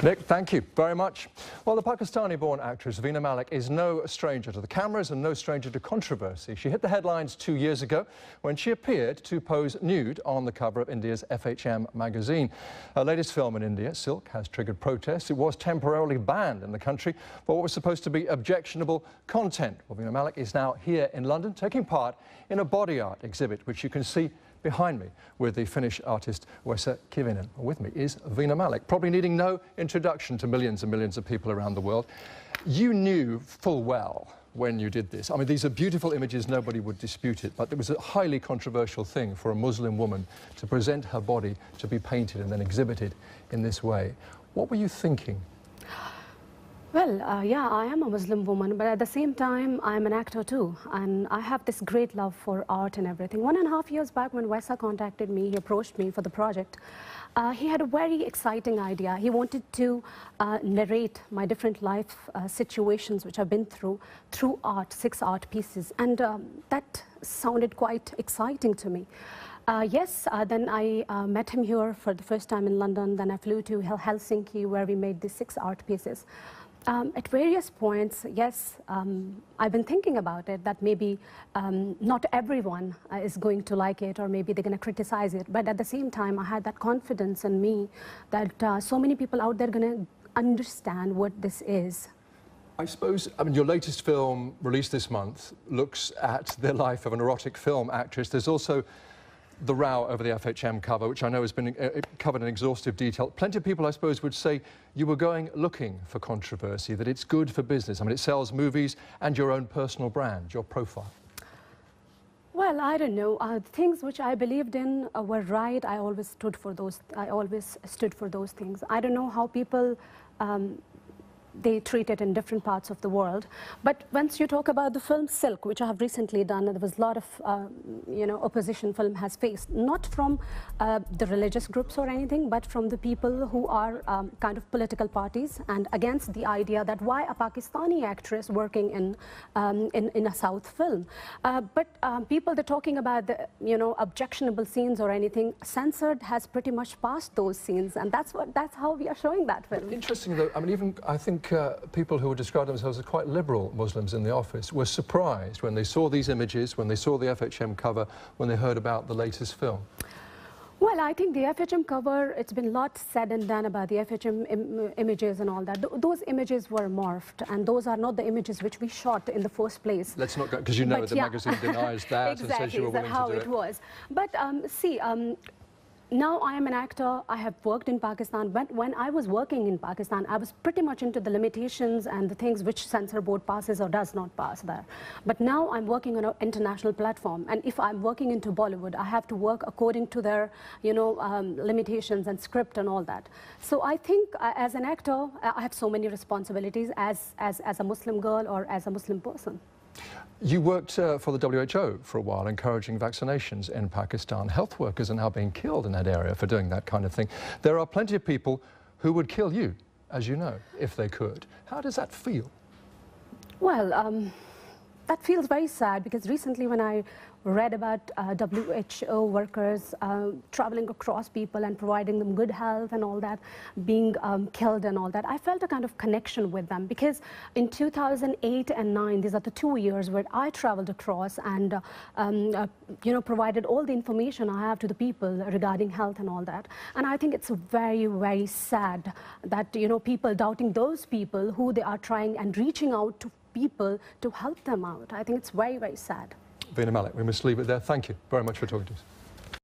Nick, thank you very much. Well, the Pakistani-born actress Veena Malik is no stranger to the cameras and no stranger to controversy. She hit the headlines 2 years ago when she appeared to pose nude on the cover of India's FHM magazine. Her latest film in India, Silk, has triggered protests. It was temporarily banned in the country for what was supposed to be objectionable content. Well, Veena Malik is now here in London taking part in a body art exhibit, which you can see behind me with the Finnish artist Vesa Kivinen. With me is Veena Malik, probably needing no introduction to millions and millions of people around the world. You knew full well when you did this. I mean, these are beautiful images, nobody would dispute it, but it was a highly controversial thing for a Muslim woman to present her body to be painted and then exhibited in this way. What were you thinking? Well, yeah, I am a Muslim woman, but at the same time, I'm an actor too. And I have this great love for art and everything. 1.5 years back when Vesa contacted me, he approached me for the project. He had a very exciting idea. He wanted to narrate my different life situations which I've been through art, 6 art pieces. And that sounded quite exciting to me. Then I met him here for the first time in London. Then I flew to Helsinki, where we made these 6 art pieces. At various points, I've been thinking about it, that maybe not everyone is going to like it, or maybe they're going to criticize it. But at the same time, I had that confidence in me that so many people out there are going to understand what this is. I suppose, I mean, your latest film, released this month, looks at the life of an erotic film actress. There's also the row over the FHM cover, which I know has been covered in exhaustive detail. Plenty of people, I suppose, would say you were going looking for controversy, that it's good for business. I mean, it sells movies and your own personal brand, your profile. Well, I don't know. Things which I believed in were right. I always stood for those. I always stood for those things. I don't know how people they treat it in different parts of the world. But once you talk about the film Silk, which I have recently done, there was a lot of, opposition film has faced, not from the religious groups or anything, but from the people who are kind of political parties and against the idea that why a Pakistani actress working in a South film. People, they're talking about the, objectionable scenes or anything. Censored has pretty much passed those scenes, and that's how we are showing that film. Interesting, though. I mean, even I think people who would describe themselves as quite liberal Muslims in the office were surprised when they saw these images, when they saw the FHM cover, when they heard about the latest film. Well, I think the FHM cover, it's been a lot said and done about the FHM images and all that. Those images were morphed, and those are not the images which we shot in the first place. Let's not go, because you know the magazine denies that exactly, and says you were willing to do it. Exactly, how it was. But now I am an actor. I have worked in Pakistan. But when I was working in Pakistan, I was pretty much into the limitations and the things which censor board passes or does not pass there. But now I'm working on an international platform, and if I'm working into Bollywood, I have to work according to their, limitations and script and all that. So I think as an actor, I have so many responsibilities as a Muslim girl or as a Muslim person. You worked for the WHO for a while, encouraging vaccinations in Pakistan. Health workers are now being killed in that area for doing that kind of thing. There are plenty of people who would kill you, as you know, if they could. How does that feel? Well, that feels very sad, because recently when I read about WHO workers traveling across people and providing them good health and all that, being killed and all that, I felt a kind of connection with them, because in 2008 and 2009, these are the 2 years where I traveled across and provided all the information I have to the people regarding health and all that. And I think it's very, very sad that people doubting those people who they are trying and reaching out to people to help them out. I think it's very, very sad. Veena Malik, we must leave it there. Thank you very much for talking to us.